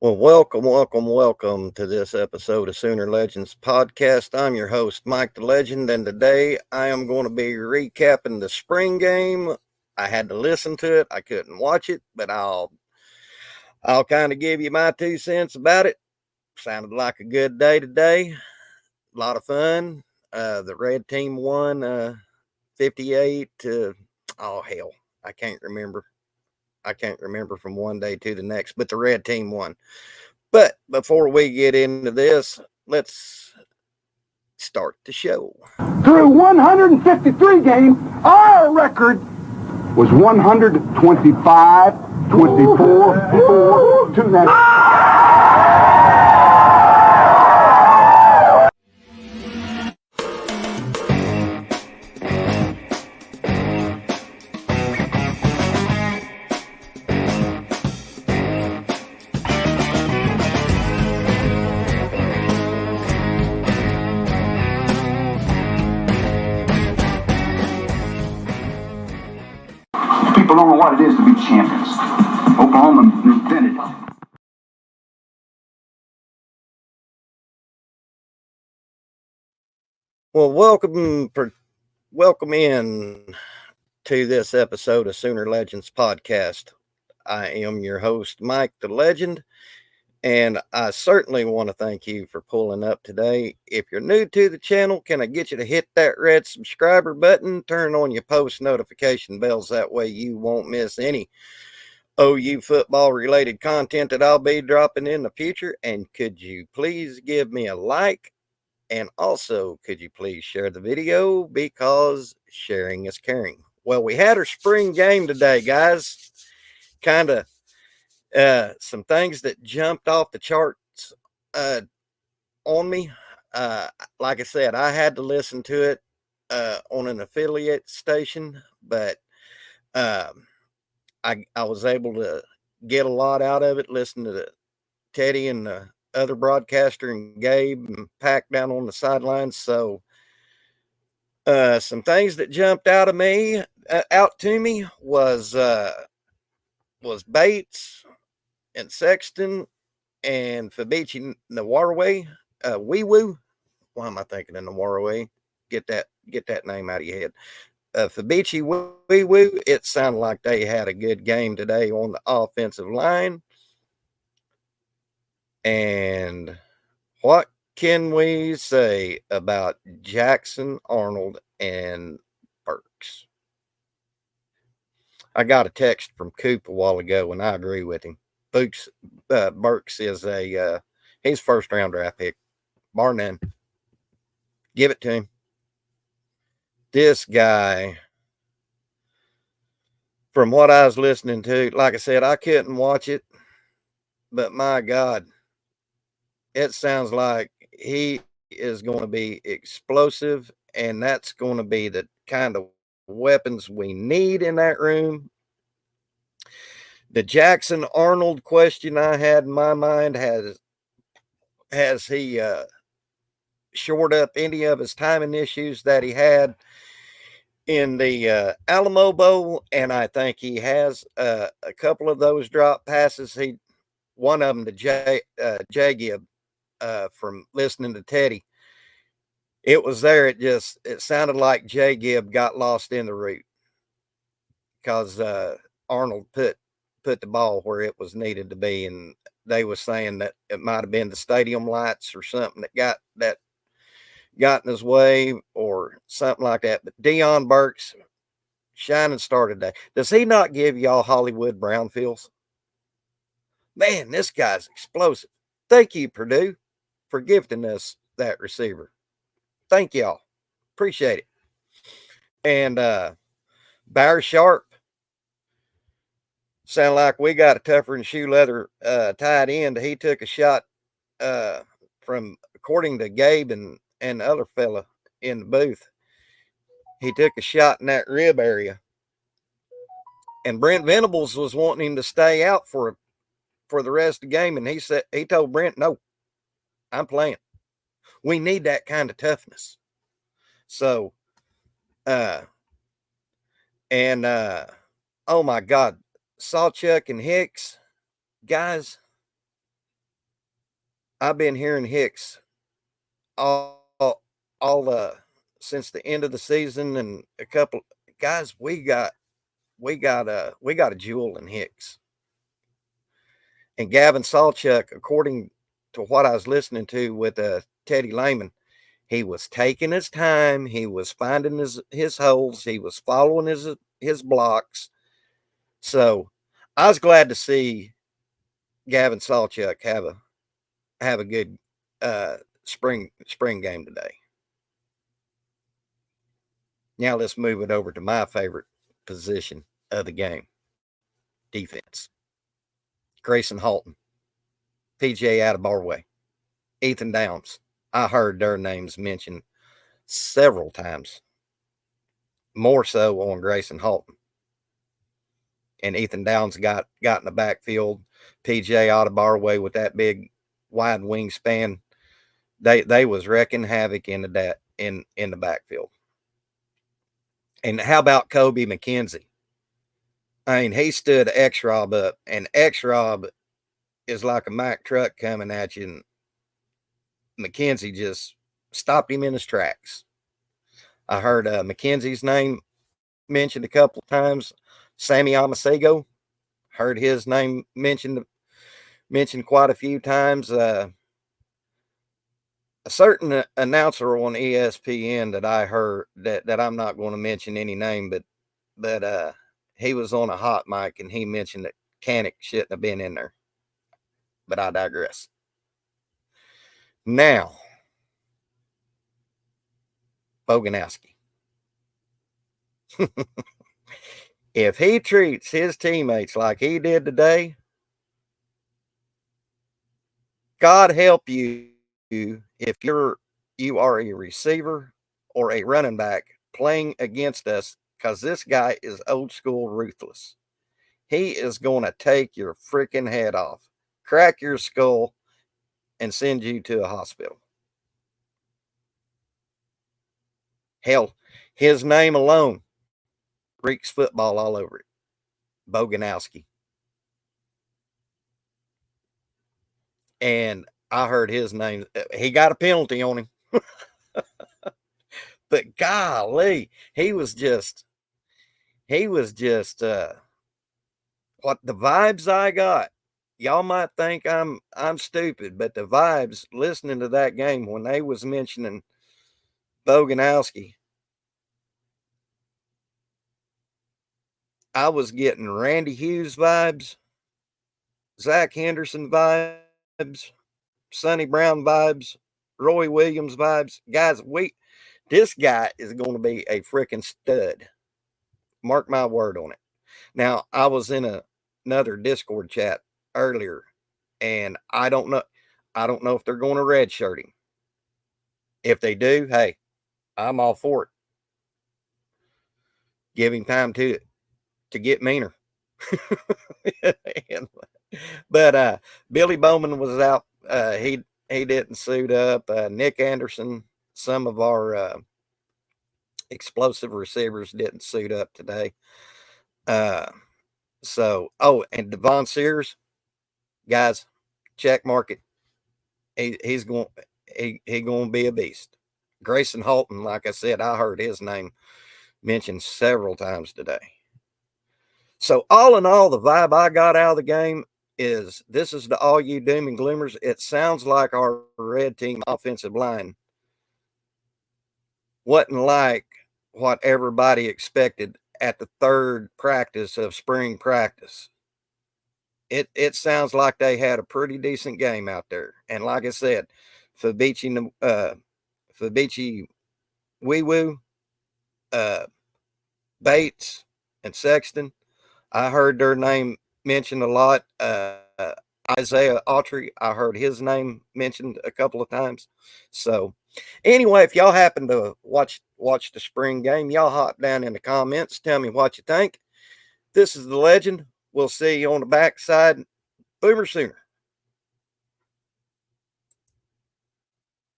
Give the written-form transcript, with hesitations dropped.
Well, welcome to this episode of Sooner Legends Podcast. I'm your host, Mike the Legend, and today I am going to be recapping the spring game. I had to listen to it. I couldn't watch it, but I'll kind of give you my 2 cents about it. Sounded like a good day today. A lot of fun. The red team won 58 to, oh hell, I can't remember. I can't remember from one day to the next, but the red team won. But before we get into this, let's start the show. Through 153 games, our record was 125, 24, 4, 2 now. People don't know what it is to be champions. Oklahoma invented it. Well, welcome in to this episode of Sooner Legends Podcast. I am your host, Mike the Legend, and I certainly want to thank you for pulling up today. If you're new to the channel, can I get you to hit that red subscriber button, turn on your post notification bells, that way you won't miss any OU football related content that I'll be dropping in the future. And could you please give me a like? And also, could you please share the video, because sharing is caring. Well, we had our spring game today, guys. Kind of some things that jumped off the charts on me. Like I said, I had to listen to it on an affiliate station, but I was able to get a lot out of it, listening to Teddy and the other broadcaster and Gabe and Pack down on the sidelines. So some things that jumped out to me was Bates and Sexton and Fabici Nawarwe. Wee Woo. Why am I thinking of Nawarwe? Get that name out of your head. Fabici Wee Woo. It sounded like they had a good game today on the offensive line. And what can we say about Jackson Arnold and Burks? I got a text from Coop a while ago, and I agree with him. Burks is he's first round draft pick, bar none. Give it to him. This guy, from what I was listening to, like I said, I couldn't watch it, but my God, it sounds like he is going to be explosive, and that's going to be the kind of weapons we need in that room. The Jackson Arnold question I had in my mind, has he shored up any of his timing issues that he had in the Alamo Bowl? And I think he has a couple of those drop passes. One of them to Jay Gibb, from listening to Teddy. It was there. It sounded like Jay Gibb got lost in the route, because Arnold put the ball where it was needed to be, and they were saying that it might have been the stadium lights or something that got in his way or something like that. But Deion Burks, shining star today. Does he not give y'all Hollywood Brownfields? Man, this guy's explosive. Thank you, Purdue, for gifting us that receiver. Thank y'all. Appreciate it. And Bear Sharp, sound like we got a tougher than shoe leather tight end. He took a shot from, according to Gabe and the other fella in the booth, he took a shot in that rib area. And Brent Venables was wanting him to stay out for the rest of the game. And he told Brent, no, I'm playing. We need that kind of toughness. So, oh my God, Sawchuk and Hicks, guys, I've been hearing Hicks all since the end of the season, and a couple guys. We got a jewel in Hicks. And Gavin Sawchuk, according to what I was listening to with Teddy Lehman, he was taking his time. He was finding his holes. He was following his blocks. So I was glad to see Gavin Sawchuk have a good spring game today. Now let's move it over to my favorite position of the game, defense. Grayson Halton, PJ Attabarway, Ethan Downs. I heard their names mentioned several times, more so on Grayson Halton. And Ethan Downs got in the backfield. PJ Attabarway with that big wide wingspan, they was wrecking havoc in the backfield. And how about Kobe McKenzie? I mean, he stood X-Rob up, and X-Rob is like a Mack truck coming at you, and McKenzie just stopped him in his tracks. I heard McKenzie's name mentioned a couple of times. Sammy Amasego, heard his name mentioned quite a few times. A certain announcer on ESPN that I heard that I'm not going to mention any name, but he was on a hot mic and he mentioned that Canick shouldn't have been in there. But I digress. Now, Boganowski. If he treats his teammates like he did today, God help you if you are a receiver or a running back playing against us, because this guy is old school ruthless. He is going to take your freaking head off, crack your skull, and send you to a hospital. Hell, his name alone reeks football all over it. Boganowski. And I heard his name. He got a penalty on him. But golly, he was just what the vibes I got. Y'all might think I'm stupid, but the vibes listening to that game when they was mentioning Boganowski, I was getting Randy Hughes vibes, Zach Henderson vibes, Sonny Brown vibes, Roy Williams vibes. Guys, this guy is going to be a freaking stud. Mark my word on it. Now, I was in another Discord chat earlier, and I don't know if they're going to redshirt him. If they do, hey, I'm all for it. Give him time to get meaner. But Billy Bowman was out. He didn't suit up. Nick Anderson, some of our explosive receivers didn't suit up today. And Devon Sears, guys, check market. He's going to be a beast. Grayson Halton, like I said, I heard his name mentioned several times today. So all in all, the vibe I got out of the game is this is to all you doom and gloomers. It sounds like our red team offensive line wasn't like what everybody expected at the third practice of spring practice. It sounds like they had a pretty decent game out there. And like I said, Fabici Wee-Woo, Bates, and Sexton, I heard their name mentioned a lot. Isaiah Autry, I heard his name mentioned a couple of times. So anyway, if y'all happen to watch the spring game, y'all hop down in the comments. Tell me what you think. This is the legend. We'll see you on the backside. Boomer sooner.